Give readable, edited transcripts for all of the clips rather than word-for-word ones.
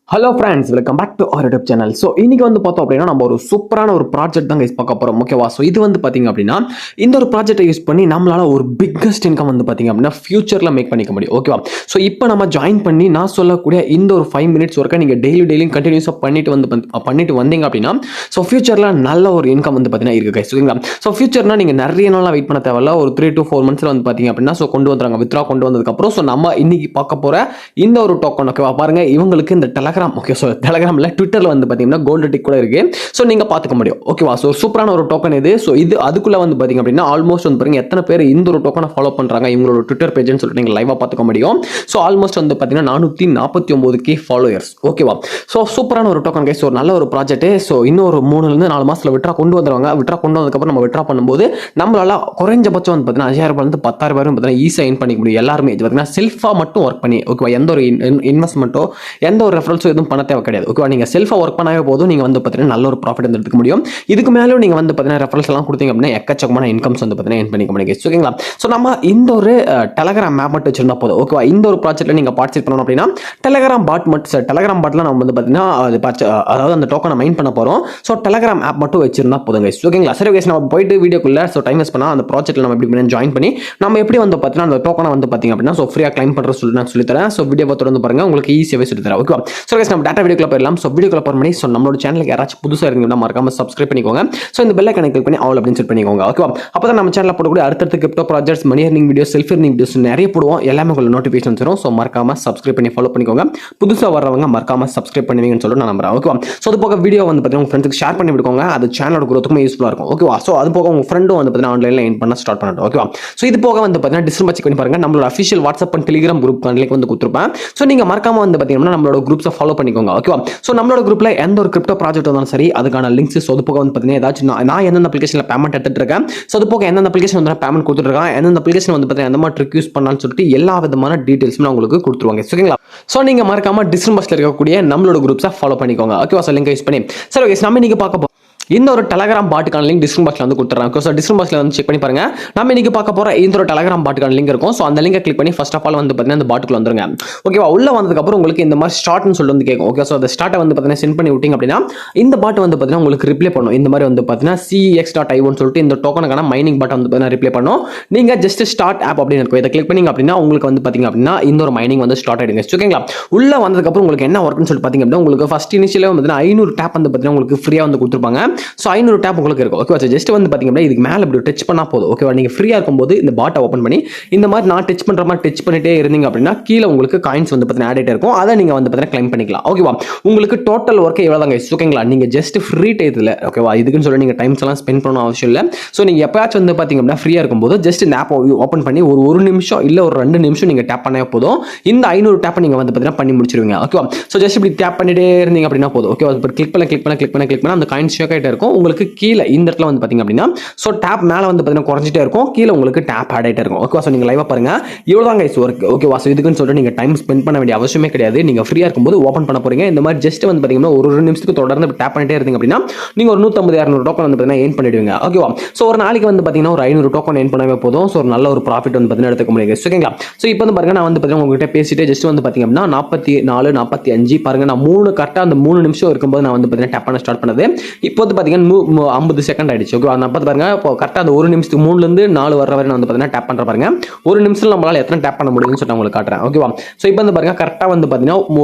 Hello friends, welcome back to our YouTube channel. So இன்னைக்கு வந்து பார்த்தோம் அப்படின்னா நம்ம ஒரு சூப்பரான ஒரு ப்ராஜெக்ட் தான் கைஸ் பார்க்க போகிறோம். ஓகேவா? ஸோ இது வந்து பார்த்தீங்க அப்படின்னா இந்த ஒரு ப்ராஜெக்ட்டை யூஸ் பண்ணி நம்மளால ஒரு பிக்கஸ்ட் இன்கம் வந்து பார்த்தீங்க அப்படின்னா ஃபியூச்சரில் மேக் பண்ணிக்க முடியும். ஓகேவா? ஸோ இப்போ நம்ம ஜாயின் பண்ணி நான் சொல்லக்கூடிய இந்த ஒரு 5 மினிட்ஸ் ஒர்க்கை நீங்கள் டெய்லியும் கண்டினியூஸாக பண்ணிட்டு வந்தீங்க அப்படின்னா ஸோ ஃபியூச்சரில் நல்ல ஒரு இன்கம் வந்து பார்த்தீங்கன்னா இருக்குது கைஸ். ஓகேங்களா? ஸோ ஃபியூச்சர்னா நீங்கள் நிறைய நாளாக வெயிட் பண்ண தேவையில்ல. ஒரு 3 to 4 மந்த்ஸில் வந்து பார்த்தீங்க அப்படின்னா ஸோ கொண்டு வந்துறாங்க. வித்ரா கொண்டு வந்ததுக்கப்புறம் ஸோ நம்ம இன்னைக்கு பார்க்க போகிற இந்த ஒரு டோக்கன் ஓகேவா பாருங்க, இவங்களுக்கு இந்த டெலகிராம் ஓகே ஸோ டெலகிராமில் ட்விட்டரில் வந்து பார்த்தீங்கன்னா கோல்டு டிக் கூட இருக்கு. ஸோ நீங்கள் பார்த்துக்க முடியும். ஓகேவா? ஸோ சூப்பரான ஒரு டோக்கன் இது. ஸோ இது அதுக்குள்ளே வந்து பார்த்தீங்க அப்படின்னா ஆல்மோஸ்ட் வந்து பாருங்க எத்தனை பேர் இந்த ஒரு டோக்கனை ஃபாலோ பண்ணுறாங்க இவங்களோட ட்விட்டர் பேஜ்னு சொல்லிட்டு நீங்கள் லைவாக பார்த்துக்க முடியும். ஸோ ஆல்மோஸ்ட் வந்து பார்த்தீங்கன்னா 449K ஃபாலோயர்ஸ். ஓகேவா? ஸோ சூப்பரான ஒரு டோக்கன் கைஸ். ஒரு நல்ல ஒரு ப்ராஜெக்ட். ஸோ இன்னும் ஒரு 3 to 4 மாதத்தில் விட்ரா கொண்டு வந்துடுவாங்க. விட்ரா கொண்டு வந்ததுக்கப்புறம் நம்ம விட்ரா பண்ணும்போது நம்மளால குறைஞ்சபட்சம் வந்து பார்த்தீங்கன்னா 5000 10,000 பார்த்தீங்கன்னா ஈஸியாக ஏர்ன் பண்ணிக்க முடியும். எல்லாருமே இது பார்த்தீங்கன்னா செல்ஃபாக மட்டும் ஒர்க் பண்ணி ஓகேவா? எந்த ஒரு இன்வெஸ்ட்மெண்ட்டோ எந்த ஒரு ரெஃபரன்ஸோ எதுவும் பண்ண தேவை கிடையாது. ஓகேவா? நீங்கள் செல்ஃபாக ஒர்க் பண்ணாவே போதும், நீங்கள் வந்து பார்த்தீங்கன்னா நல்ல ஒரு ப்ராஃபிட் வந்து எடுத்துக்க முடியும். இதுக்கு மேலும் நீங்கள் வந்து பார்த்தீங்கன்னா ரெஃபரன்ஸ் எல்லாம் கொடுத்தீங்க அப்படின்னா எக்கச்சக்கமான இன்கம்ஸ் வந்து பார்த்தீங்கன்னா ஏர்ன் பண்ணிக்க முடியும். ஓகேங்களா? ஸோ நம்ம இந்த ஒரு டெலகிராம் மேப் மட்டும் வச்சிருந்தா போதும். ஓகேவா? இந்த ஒரு ப்ராஜெக்ட்டில் நீங்கள் பார்ட்டிசிபேட் பண்ணணும் அப்படின்னா டெலகிராம் பாட் மட்டும் டெலகிராம் பாட்டில் நம்ம வந்து பார்த்தீங்கன்னா அதாவது அந்த டோக்கனை மைன் பண்ண போகிறோம். ஸோ டெலகிராம் ஆப் மட்டும் வச்சிருந்தா போதும் கைஸ். ஓகேங்களா? சரி கைஸ், நம்ம போயிட்டு வீடியோக்குள்ள ஸோ டைம் வேஸ்ட் பண்ணால் அந்த ப்ராஜெக்ட்டில் நம்ம எப்படி ஜாயின் பண்ணி நம்ம எப்படி வந்து பார்த்தீங்கன்னா அந்த டோக்கனை வந்து பார்த்தீங்க அப்படின்னா ஸோ ஃப்ரீயாக கிளைம் பண்ணுற சொல்லி நான் சொல்லித்தரேன். ஸோ வீடியோ தொடர்ந்து பாருங்க, உங்களுக்கு ஈஸியாகவே சொல்லித்தரேன். ஓகேவா? ஸோ கைஸ், நம்ம டேட்டா வீடியோக்குள்ள போயிடலாம். ஸோ வீடியோக்குள்ள போகிற மாதிரி ஸோ நம்மளோட சேனலுக்கு யாராச்சும் புதுசாக இருந்தீங்கன்னா மறக்காம சப்ஸ்கிரைப் பண்ணிக்கோங்க. ஸோ இந்த பெல் ஐகானை கிளிக் பண்ணி ஆல் அப்படின்னு செட் பண்ணிக்கோங்க. ஓகேவா? அப்போ தான் நம்ம சேனலில் போடக்கூடிய அடுத்தடுத்த crypto projects, money earning videos, self earning videos நிறைய போடுவோம். எல்லாமே உங்களுக்கு நோட்டிஃபிகேஷன் வரும். ஸோ மறக்காம சப்ஸ்கிரைப் பண்ணி ஃபாலோ பண்ணிக்கோங்க. புதுசாக வரவங்க மறக்காம சப்ஸ்கிரைப் பண்ணுவீங்கன்னு சொல்லிட்டு நான் நம்புறேன். ஓகேவா? ஸோ அது போக வீடியோ வந்து பார்த்தீங்கன்னா உங்கள் ஃப்ரெண்ட்ஸ்க்கு ஷேர் பண்ணி விடுங்க. அது சேனலோட growth-க்கும் யூஸ்ஃபுல்லாக இருக்கும். ஓகேவா? ஸோ அது போக உங்கள் ஃப்ரெண்டும் வந்து பார்த்தீங்கன்னா ஆன்லைனில் ஏர்ன் பண்ண ஸ்டார்ட் பண்ணட்டும். ஓகேவா? ஸோ இது போக வந்து பார்த்தீங்கன்னா டிஸ்கிரிப்ஷன் செக் பண்ணி பாருங்க, நம்மளோட official WhatsApp and Telegram group link வந்து கொடுத்துருப்பேன். ஸோ நீங்கள் மறக்காம வந்து பார்த்தீங்கன்னா நம்மளோட குரூப்ஸை ஃபாலோ பண்ணிக்கோங்க. ஓகேவா? ஸோ நம்மளோட குரூப்பில் எந்த ஒரு கிரிப்டோ ப்ராஜெக்ட் வந்தாலும் சரி அதுக்கான லிங்க்ஸ் ஸோ அது போக வந்து பார்த்தீங்கன்னா ஏதாச்சும் நான் எந்தெந்த அப்ளிகேஷனில் பேமெண்ட் எடுத்துட்டு இருக்கேன், ஸோ அது போக எந்தெந்த அப்ளிகேஷன் வந்து பேமெண்ட் கொடுத்துருக்கேன், எந்தெந்த அப்ளிகேஷன் வந்து பார்த்தீங்கன்னா எந்த மாதிரி ட்ரிக் யூஸ் பண்ணலாம்னு சொல்லிட்டு எல்லா விதமான டீடைல்ஸும் நான் உங்களுக்கு கொடுத்துருவாங்க. ஓகேங்களா? ஸோ நீங்கள் மறக்காம டிஸ்கிரிப்ஷனில் இருக்கக்கூடிய நம்மளோட குரூப்ஸை ஃபாலோ பண்ணிக்கோங்க. ஓகேவா? ஸோ லிங்க் யூஸ் பண்ணி சரி ஓகே, நம்ம இன்னைக்கு பார்க்க இந்த ஒரு டெலகிராம் பாட்டுக்கான லிங்க் டிஸ்கிரிப்ஷன் பாக்ஸ்ல வந்து கொடுத்துறாங்க. ஸோ டிஸ்கிரிப்ஷன் பாக்ஸ்ல வந்து செக் பண்ணி பாருங்க. நம்ம இன்னைக்கு பார்க்க போற இந்த ஒரு டெலகிராம் பாட்டுக்கான லிங்க் இருக்கும். ஸோ அந்த லிங்கை கிளிக் பண்ணி ஃபர்ஸ்ட் ஆஃப் ஆல் வந்து பார்த்தீங்கன்னா அந்த பாட்டுக்குள்ள வந்துருங்க. ஓகேவா? உள்ள வந்ததுக்கு அப்புறம் உங்களுக்கு இந்த மாதிரி ஸ்டார்ட்னு சொல்லிட்டு வந்து கேட்கும். ஓகே, ஸோ அந்த ஸ்டார்ட்டை வந்து பார்த்தீங்கன்னா சென்ட் பண்ணி விட்டீங்க அப்படின்னா இந்த பாட்டு வந்து பார்த்தீங்கன்னா உங்களுக்கு ரிப்ளை பண்ணும். இந்த மாதிரி வந்து பார்த்தீங்கன்னா CEX.IO சொல்லிட்டு இந்த டோக்கனுக்கான மைனிங் பாட்டை வந்து பார்த்தீங்கன்னா ரிப்ளை பண்ணும். நீங்க ஜஸ்ட் ஸ்டார்ட் ஆப் அப்படின்னு இருக்கும். இதை கிளிக் பண்ணீங்க அப்படின்னா உங்களுக்கு வந்து பார்த்தீங்க அப்படின்னா இந்த ஒரு மைனிங் வந்து ஸ்டார்ட் ஆயிடுங்க. ஓகேங்களா? உள்ள வந்ததுக்கு அப்புறம் உங்களுக்கு என்ன ஒர்க்னு சொல்லிட்டு பார்த்தீங்க அப்படின்னா உங்களுக்கு ஃபர்ஸ்ட் இனிஷியலாக வந்து 500 டேப் வந்து பார்த்தீங்கன்னா உங்களுக்கு ஃப்ரீயா வந்து கொடுத்துருப்பாங்க. ஸோ 500 டேப் உங்களுக்கு இருக்கும். ஓகே, ஜஸ்ட் வந்து பாத்தீங்கன்னா இதுக்கு மேல இப்படி டச் பண்ணா போதும். ஓகேவா? நீங்க ஃப்ரீயா இருக்கும்போது இந்த பாட்டை ஓபன் பண்ணி இந்த மாதிரி நான் டச் பண்ற மாதிரி டச் பண்ணிட்டே இருந்தீங்க அப்படின்னா கீழே உங்களுக்கு காயின்ஸ் வந்து பாத்தீங்கன்னா ஆட் ஆயிட்டே இருக்கும். அதை நீங்க வந்து பாத்தீங்கன்னா கிளைம் பண்ணிக்கலாம். ஓகேவா? உங்களுக்கு டோட்டல் ஒர்க் எவ்வளவுதாங்க? ஓகேங்களா? நீங்க ஜஸ்ட் ஃப்ரீ டைத்துல ஓகேவா? இதுக்குன்னு சொல்லி நீங்க டைம்ஸ் எல்லாம் ஸ்பெண்ட் பண்ணணும் அவசியம் இல்லை. ஸோ நீங்க எப்பயாச்சும் வந்து பாத்தீங்க அப்படின்னா ஃப்ரீயா இருக்கும்போது ஜஸ்ட் இந்த ஆப் ஓபன் பண்ணி ஒரு நிமிஷம் இல்ல ஒரு 2 நிமிஷம் நீங்க டேப் பண்ணா போதும். இந்த 500 டேப் நீங்க வந்து பாத்தீங்கன்னா பண்ணி முடிச்சிருவீங்க. ஓகேவா? ஸோ ஜஸ்ட் இப்படி டேப் பண்ணிட்டே இருந்தீங்க அப்படின்னா போதும். ஓகேவா? கிளிக் பண்ண அந்த காயின்ஸ் ஷேக் ஆயிட்டே இருக்கும். உங்களுக்கு கீழே இந்த இடத்துல வந்து பாத்தீங்க அப்படின்னா சோ டேப் மேல வந்து பாத்தீங்கன்னா குறைஞ்சிட்டே இருக்கும், கீழே உங்களுக்கு டேப் ஆட் ஆயிட்டே இருக்கும். ஓகேவா? சோ நீங்க லைவா பாருங்க, இவ்வளவுதான் கைஸ் வொர்க். ஓகேவா? சோ இதுக்குன்னு சொல்லிட்டு நீங்க டைம் ஸ்பெண்ட் பண்ண வேண்டிய அவசியமே கிடையாது. நீங்க ஃப்ரீயா இருக்கும்போது ஓபன் பண்ண போறீங்க. இந்த மாதிரி ஜஸ்ட் வந்து பாத்தீங்கன்னா ஒரு நிமிஷத்துக்கு தொடர்ந்து டேப் பண்ணிட்டே இருந்தீங்க அப்படின்னா நீங்க ஒரு 150-200 டோக்கன் வந்து பாத்தீங்கன்னா ஏர்ன் பண்ணிடுவீங்க. ஓகேவா? சோ ஒரு நாளைக்கு வந்து பாத்தீங்கன்னா ஒரு 500 டோக்கன் ஏர்ன் பண்ணவே போதும். சோ ஒரு நல்ல ஒரு ப்ராஃபிட் வந்து பாத்தீங்கன்னா எடுத்துக்க முடியும். ஓகேங்களா? சோ இப்போ வந்து பாருங்க, நான் வந்து பாத்தீங்கன்னா உங்ககிட்ட பேசிட்டே ஜஸ்ட் வந்து பாத்தீங்க அப்படின்னா 44 45 பாருங்க, நான் 3 கரெக்டா அந்த 3 நிமிஷம் இருக்கும்போது நான் வந்து பாத்தீங்கன்னா டேப் பண்ண ஸ்டார்ட் பண்ணது. இப்போ வந்து பாத்தீங்கன்னா 50 செகண்ட் ஆயிடுச்சு. ஓகேவா? நான் பாருங்க இப்போ கரெக்டாக அந்த ஒரு நிமிஷத்துக்கு 3ல இருந்து 4 வர வரை நான் வந்து பார்த்தீங்கன்னா டேப் பண்ணுற பாருங்க. ஒரு நிமிஷம் நம்மளால எத்தனை டேப் பண்ண முடியும்னு சொல்லிட்டு உங்களுக்கு காட்டுறேன். ஓகேவா? ஸோ இப்போ வந்து பாருங்க கரெக்டாக வந்து பார்த்தீங்கன்னா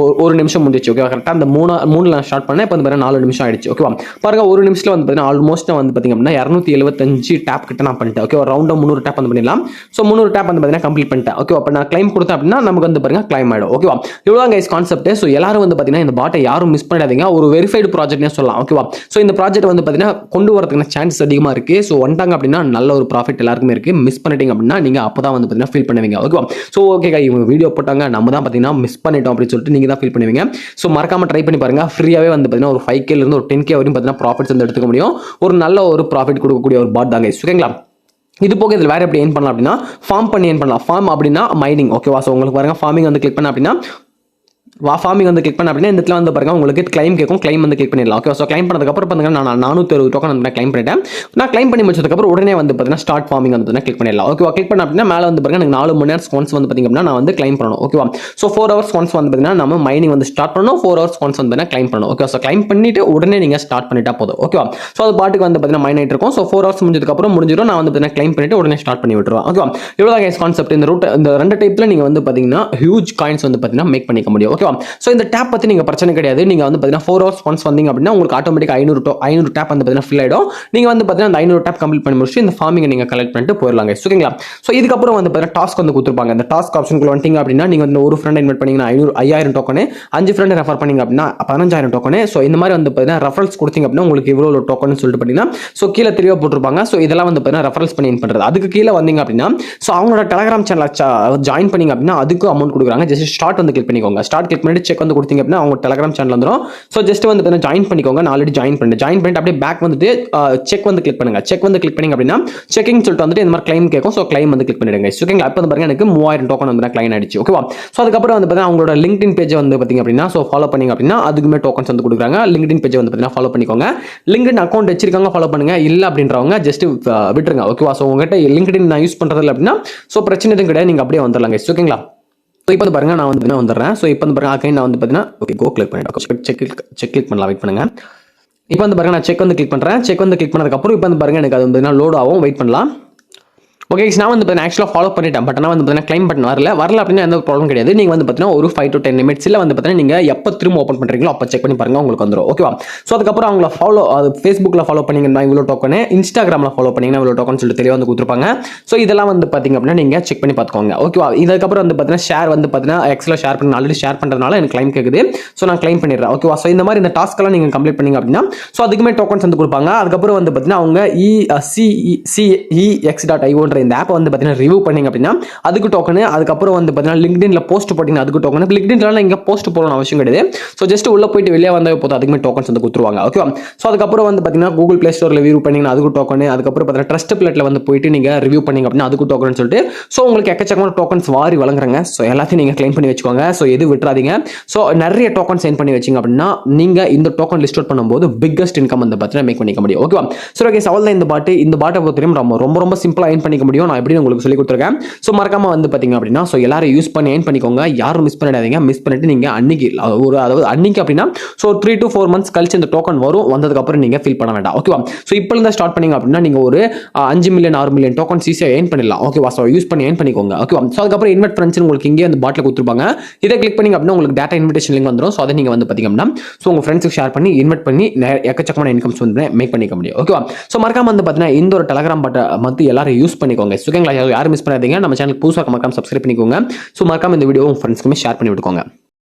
ஒரு நிமிஷம் முடிஞ்சிச்சு. ஓகேவா? கரெக்டாக அந்த 3 நான் ஸ்டார்ட் பண்ணேன். இப்போ வந்து பாருங்க 4 நிமிஷம் ஆயிடுச்சு. ஓகேவா? பாருங்க ஒரு நிமிஷத்தில் வந்து பார்த்தீங்கன்னா ஆல்மோஸ்ட் வந்து பார்த்தீங்க அப்படின்னா 275 டேப் கிட்ட நான் பண்ணிட்டேன். ஓகேவா? ரவுண்டா 300 டேப் வந்து பண்ணிடலாம். ஸோ 300 டேப் வந்து பார்த்தீங்கன்னா கம்ப்ளீட் பண்ணிட்டேன். ஓகேவா? இப்போ நான் கிளைம் கொடுத்தேன் அப்படின்னா நமக்கு வந்து பாருங்க கிளைம் ஆயிடும். ஓகேவா? இவ்வளோதான் கைஸ் கான்செப்ட். ஸோ எல்லாரும் வந்து பார்த்தீங்கன்னா இந்த பாட்டை யாரும் மிஸ் பண்ணிடாதீங்க. ஒரு வெரிஃபைடு ப்ராஜெக்ட்னே சொல்லலாம். ஓகேவா? ஸோ இந்த ப்ராஜெக்ட் வந்து பார்த்தீங்கன்னா கொண்டு வரதுக்கான சான்சஸ் அதிகமாக இருக்கு. ஸோ வந்துட்டாங்க அப்படின்னா நல்ல ஒரு ப்ராஃபிட் எல்லாருக்குமே இருக்கு. மிஸ் பண்ணிட்டீங்க அப்படின்னா நீங்க அப்பதான் வந்து பாத்தீங்கன்னா ஃபீல் பண்ணுவீங்க. ஓகேவா? சோ ஓகே கை, இவங்க வீடியோ போட்டாங்க நம்ம தான் பாத்தீங்கன்னா மிஸ் பண்ணிட்டோம் அப்படின்னு சொல்லிட்டு நீங்க தான் ஃபீல் பண்ணுவீங்க. சோ மறக்காம ட்ரை பண்ணி பாருங்க. ஃப்ரீயாவே வந்து பாத்தீங்கன்னா ஒரு 5K ல இருந்து ஒரு 10K வரையும் பாத்தீங்கன்னா ப்ராஃபிட்ஸ் வந்து எடுத்துக்க முடியும். ஒரு நல்ல ஒரு ப்ராஃபிட் கொடுக்கக்கூடிய ஒரு பாட் தாங்க. ஓகேங்களா? இது போக இதில் வேற எப்படி ஏர்ன் பண்ணலாம் அப்படின்னா ஃபார்ம் பண்ணி ஏர்ன் பண்ணலாம். ஃபார்ம் அப்படின்னா மைனிங். ஓகேவா? சோ உங்களுக்கு பாருங்க ஃபார்மிங் வந்து கிளிக் பண்ண அப்படின்னா ஃபார்மிங் வந்து கிளிக் பண்ண அப்படின்னா இந்த இடத்துல வந்து பாருங்க உங்களுக்கு கிளைம் கேட்கும், கிளைம் வந்து கிளிக் பண்ணிடலாம். ஓகே, ஸோ கிளைம் பண்ணதுக்கப்புறம் பார்த்தீங்கன்னா நான் 460 டோக்கன் வந்து கிளைம் பண்ணிட்டேன். நான் கிளைம் பண்ணி முடிச்சதுக்கப்புறம் உடனே வந்து பார்த்தீங்கன்னா ஸ்டார்ட் ஃபார்மிங் வந்து கிளிக் பண்ணிடலாம். ஓகேவா, கிளிக் பண்ண அப்படின்னா மேலே வந்து பாருங்க எனக்கு 4 மணி நேரம் ஒன்ஸ் வந்து பார்த்தீங்க அப்படின்னா நான் வந்து கிளைம் பண்ணணும். ஓகேவா, ஸோ 4 ஹவர்ஸ் ஒன்ஸ் வந்து பார்த்தீங்கன்னா நம்ம மைனிங் வந்து ஸ்டார்ட் பண்ணணும், 4 ஹவர்ஸ் ஒன்ஸ் வந்து கிளைம் பண்ணணும். ஓகே, ஸோ கிளைம் பண்ணிட்டு உடனே நீங்கள் ஸ்டார்ட் பண்ணிட்டா போதும். ஓகேவா, ஸோ அது பாட்டுக்கு வந்து பார்த்தீங்கன்னா மைன் ஆகிட்டு இருக்கும். ஸோ 4 ஹவர்ஸ் முடிஞ்சதுக்கப்புறம் முடிஞ்சிடும், நான் வந்து பார்த்தீங்கன்னா கிளைம் பண்ணிட்டு உடனே ஸ்டார்ட் பண்ணி விட்டுருவேன். ஓகேவா, இவ்வளோ தான் கைஸ் கான்செப்ட். இந்த ரூட் இந்த 2 டைப்ல நீங்கள் வந்து பார்த்தீங்கன்னா ஹியூஜ் காயின்ஸ் வந்து பார்த்தீங்கன்னா மேக் பண்ணிக்க முடியும். ஓகேவா, ஸோ இந்த டேப் பற்றி நீங்கள் பிரச்சனை கிடையாது. நீங்கள் வந்து பார்த்தீங்கன்னா 4 ஹவர்ஸ் ஒன்ஸ் வந்தீங்க அப்படின்னா உங்களுக்கு ஆட்டோமேட்டிக் 500 டேப் வந்து பார்த்தீங்கன்னா ஃபில் ஆகிடும். நீங்கள் வந்து பார்த்தீங்கன்னா அந்த 500 டேப் கம்ப்ளீட் பண்ணி முடிச்சு இந்த ஃபார்மிங்கை நீங்கள் கலெக்ட் பண்ணிட்டு போயிடலாங்க. ஓகேங்களா, ஸோ இதுக்கப்புறம் வந்து பார்த்தீங்கன்னா டாஸ்க் வந்து கொடுத்துருப்பாங்க. இந்த டாஸ்க் ஆப்ஷனுக்குள்ள வந்துட்டீங்க அப்படின்னா நீங்கள் வந்து ஒரு ஃப்ரெண்ட் இன்வைட் பண்ணீங்கன்னா 5000 டோக்கனு, 5 ஃப்ரெண்ட் ரெஃபர் பண்ணீங்க அப்படின்னா 15000 டோக்கனு. ஸோ இந்த மாதிரி வந்து பார்த்தீங்கன்னா ரெஃபரல்ஸ் கொடுத்தீங்க அப்படின்னா உங்களுக்கு இவ்வளோ டோக்கன் சொல்லிட்டு பார்த்தீங்கன்னா ஸோ கீழே தெளிவாக போட்டிருப்பாங்க. ஸோ இதெல்லாம் வந்து பார்த்தீங்கன்னா ரெஃபரல்ஸ் பண்ணி பண்ணுறது. அதுக்கு கீழே வந்தீங்க அப்படின்னா ஸோ அவங்களோட டெலகிராம் சேனல் ஜாயின் பண்ணீங்க அப்படின்னா அதுக்கு அமௌண்ட் கொடுக்குறாங்க. ஜஸ்ட் ஸ்டார்ட் வந்து கிளிக் பண்ணிக்கோங்க. ஸ்டார்ட் கிளிக் பண்ணிட்டு செக் வந்து கொடுத்தீங்க அப்படின்னா அவங்க டெலகிராம் சேனல் வந்துடும். ஸோ ஜஸ்ட் வந்து ஜாயின் பண்ணிக்கோங்க. நான் ஆல்ரெடி ஜாயின் பண்ணிட்டு அப்படியே பேக் வந்துட்டு செக் வந்து கிளிக் பண்ணுங்க. செக் வந்து கிளிக் பண்ணீங்க அப்படின்னா செக்கிங் சொல்லிட்டு வந்துட்டு இந்த மாதிரி கிளைம் கேட்கும். ஸோ கிளைம் வந்து கிளிக் பண்ணிடுங்க. ஓகேங்களா, இப்போ வந்து பாருங்க எனக்கு 3000 டோக்கன் வந்து கிளைம் ஆயிடுச்சு. ஓகேவா, ஸோ அதுக்கப்புறம் வந்து பார்த்தீங்கன்னா அவங்களோட லிங்க்டின் பேஜ் வந்து பார்த்தீங்க அப்படின்னா ஸோ ஃபாலோ பண்ணீங்க அப்படின்னா அதுக்குமே டோக்கன்ஸ் வந்து கொடுக்குறாங்க. லிங்க்டின் பேஜ் வந்து பார்த்தீங்கன்னா ஃபாலோ பண்ணிக்கோங்க. லிங்க்டின் அக்கௌண்ட் வச்சிருக்காங்க ஃபாலோ பண்ணுங்க, இல்லை அப்படின்றவங்க ஜஸ்ட் விட்டுருங்க. ஓகேவா, ஸோ உங்ககிட்ட லிங்க்டின் நான் யூஸ் பண்றது இல்லை அப்படின்னா ஸோ பிரச்சனை எதுவும் கிடையாது, நீங்க அப்படியே வந்துடலாங்க. ஓகேங்களா, ஸோ இப்போ வந்து பாருங்க நான் வந்து வந்துடுறேன். ஸோ இப்போ வந்து பாருங்க அகைன் நான் வந்து பார்த்தீங்கன்னா ஓகே கோ கிளிக் பண்ணிட்டேன். செக் கிளிக் பண்ணலாம், வெயிட் பண்ணுங்க. இப்போ வந்து பாருங்க நான் செக் வந்து கிளிக் பண்ணுறேன். செக் வந்து கிளிக் பண்ணதுக்கப்புறம் இப்போ வந்து பாருங்க எனக்கு அது வந்து லோட் ஆகும், வெயிட் பண்ணலாம். ஓகே, நான் வந்து பார்த்தீங்கன்னா ஆக்சுவலாக ஃபாலோ பண்ணிட்டேன். பட் ஆனால் வந்து பார்த்தீங்கன்னா கிளைம் பண்ண வரல அப்படின்னா எந்த ப்ராப்ளம் கிடையாது. நீங்கள் வந்து பார்த்தீங்கன்னா ஒரு 5 to 10 நிமிட்ஸில் வந்து பார்த்தீங்கன்னா நீங்கள் எப்போ திரும்ப ஓப்பன் பண்ணுறீங்களோ அப்போ செக் பண்ணி பாருங்க, உங்களுக்கு வந்துடும். ஓகேவா, ஸோ அதுக்கப்புறம் அவங்கள ஃபேஸ்புக்கில் ஃபாலோ பண்ணிங்கன்னா இவ்வளோ டோக்கனு, இன்ஸ்டாகிராமில் ஃபாலோ பண்ணிங்கன்னா இவ்வளோ டோக்கன் சொல்லிட்டு தெளிவாக வந்து கொடுத்துருப்பாங்க. ஸோ இதெல்லாம் வந்து பார்த்தீங்க அப்படின்னா நீங்கள் செக் பண்ணி பார்த்துக்கோங்க. ஓகேவா, இதுக்கப்புறம் வந்து பார்த்தீங்கன்னா ஷேர் வந்து பார்த்தீங்கன்னா எக்ஸில் ஷேர் பண்ணி ஆல்ரெடி ஷேர் பண்ணுறதுனால எனக்கு கிளைம் கேட்குது. ஸோ நான் கிளைம் பண்ணிடுறேன். ஓகேவா, ஸோ இந்த மாதிரி இந்த டாஸ்க்கெல்லாம் நீங்கள் கம்ப்ளீட் பண்ணீங்க அப்படின்னா ஸோ அதுக்குமே டோக்கன்ஸ் வந்து கொடுப்பாங்க. அதுக்கப்புறம் வந்து பார்த்தீங்கன்னா அவங்க cex.ioன்ற இந்த ஆப்பை வந்து பார்த்தீங்கன்னா ரிவ்யூ பண்ணீங்க அப்படின்னா அதுக்கு டோக்கன். அதுக்கப்புறம் வந்து பார்த்தீங்கன்னா லிங்க்டின்ல போஸ்ட் போட்டீங்கன்னா அதுக்கு டோக்கன். லிங்க்டின்ல இங்கே போஸ்ட் போடணும் அவசியம் கிடையாது. ஸோ ஜஸ்ட் உள்ள போயிட்டு வெளியே வந்தால் போதும், அதுக்குமே டோக்கன்ஸ் வந்து கொடுத்துருவாங்க. ஓகே, ஸோ அதுக்கப்புறம் வந்து பார்த்தீங்கன்னா கூகுள் பிளே ஸ்டோரில் ரிவ்யூ பண்ணீங்கன்னா அதுக்கு டோக்கன். அதுக்கப்புறம் பார்த்தீங்கன்னா ட்ரஸ்ட் பிளேட்ல வந்து போயிட்டு நீங்கள் ரிவ்யூ பண்ணீங்க அப்படின்னா அதுக்கு டோக்கன் சொல்லிட்டு ஸோ உங்களுக்கு எக்கச்சக்கமான டோக்கன்ஸ் வாரி வழங்குறாங்க. ஸோ எல்லாத்தையும் நீங்கள் கிளைம் பண்ணி வச்சுக்கோங்க. ஸோ எது விட்டுறாதீங்க. ஸோ நிறைய டோக்கன் சென்ட் பண்ணி வச்சிங்க அப்படின்னா நீங்கள் இந்த டோக்கன் லிஸ்ட் அவுட் பண்ணும்போது பிக்கஸ்ட் இன்கம் வந்து பார்த்தீங்கன்னா மேக் பண்ணிக்க முடியும். ஓகேவா, ஸோ ஓகே, சவால் தான் இந்த பாட்டை பொறுத்தவரையும் ரொம்ப சிம்பிளாக ஏர்ன் பண்ணிக்க முடியும். நான் எப்படி உங்களுக்கு சொல்லி கொடுத்துருக்கேன். ஸோ மறக்காம வந்து பார்த்தீங்க அப்படின்னா ஸோ எல்லாரும் யூஸ் பண்ணி ஏர்ன் பண்ணிக்கோங்க. யாரும் மிஸ் பண்ணிடாதீங்க. மிஸ் பண்ணிட்டு நீங்கள் அதாவது அன்னைக்கு அப்படின்னா ஸோ 3 to 4 months கழிச்சு இந்த டோக்கன் வந்ததுக்கு அப்புறம் நீங்கள் ஃபீல் பண்ண வேண்டாம். ஓகேவா, ஸோ இப்போ இருந்தால் ஸ்டார்ட் பண்ணீங்க அப்படின்னா நீங்கள் ஒரு 5 மில்லியன் 6 மில்லியன் டோக்கன் ஈஸியாக ஏர்ன் பண்ணிடலாம். ஓகேவா, ஸோ யூஸ் பண்ணி ஏர்ன் பண்ணிக்கோங்க. ஓகேவா, ஸோ அதுக்கப்புறம் இன்வெஸ்ட் ஃப்ரெண்ட்ஸ் உங்களுக்கு இங்கே அந்த பாட்டில் கொடுத்துருப்பாங்க. இதை கிளிக் பண்ணீங்க அப்படின்னா உங்களுக்கு டேட்டா இன்விடேஷன் லிங்க் வந்துடும். ஸோ அதை நீங்கள் வந்து பார்த்தீங்க அப்படின்னா ஸோ உங்கள் ஃப்ரெண்ட்ஸுக்கு ஷேர் பண்ணி இன்வெஸ்ட் பண்ணி எக்கச்சக்கமான இன்கம்ஸ் வந்து மேக் பண்ணிக்க முடியும். ஓகேவா, ஸோ மறக்காம வந்து பார்த்தீங்கன்னா இந்த ஒரு டெலகிராம் பாட்டை வந்து எல்லாரும் யூஸ் பண்ணிக்கோங்க. ஓகேங்களா, யாரும் மிஸ் பண்ணாதீங்க. நம்ம சேனல் புதுசாக மறக்காம சப்ஸ்கிரைப் பண்ணிக்கோங்க. ஸோ மறக்காம இந்த வீடியோ உங்கள் ஃப்ரெண்ட்ஸ்க்குமே ஷேர் பண்ணி விட்டுக்கோங்க.